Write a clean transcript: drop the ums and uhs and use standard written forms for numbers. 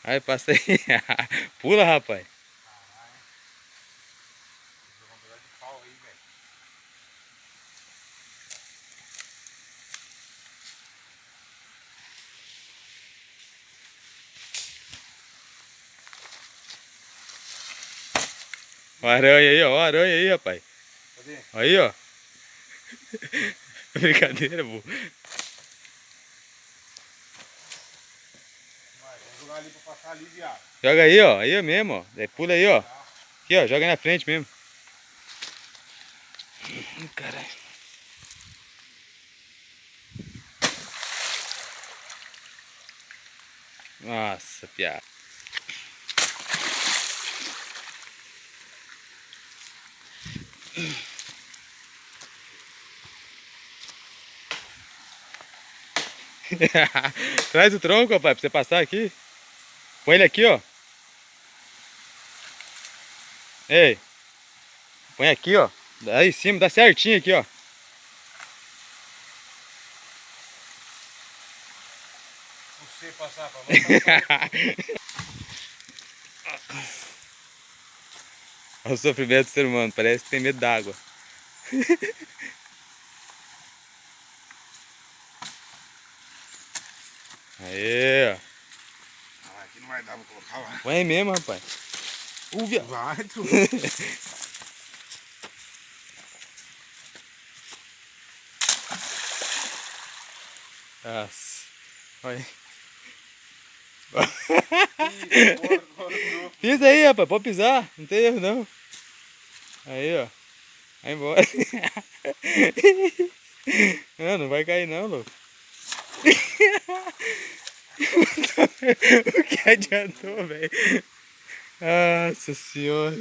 Aí, passa aí. Pula, rapaz. Ó a aranha aí, ó. Ó a aranha aí, rapaz. Cadê? Aí, ó. Brincadeira, pô. Vamos jogar ali pra passar ali, viado. Joga aí, ó. Aí mesmo, ó. Daí pula aí, ó. Aqui, ó. Joga aí na frente mesmo. Caralho. Nossa, piada. Traz o tronco, rapaz, pra você passar aqui. Põe ele aqui, ó. Ei. Põe aqui, ó. Aí em cima, dá certinho aqui, ó. Você passar pra lá. Olha o sofrimento do ser humano, parece que tem medo d'água. Aí, ó. Ah, aqui não vai dar, vou colocar lá. Põe aí mesmo, rapaz. Viado. Vai, tu. Nossa. Olha aí. Agora. Pisa aí, rapaz, pode pisar, não tem erro não. Aí, ó. Vai embora. Não, não vai cair não, louco. O que adiantou, velho? Nossa senhora.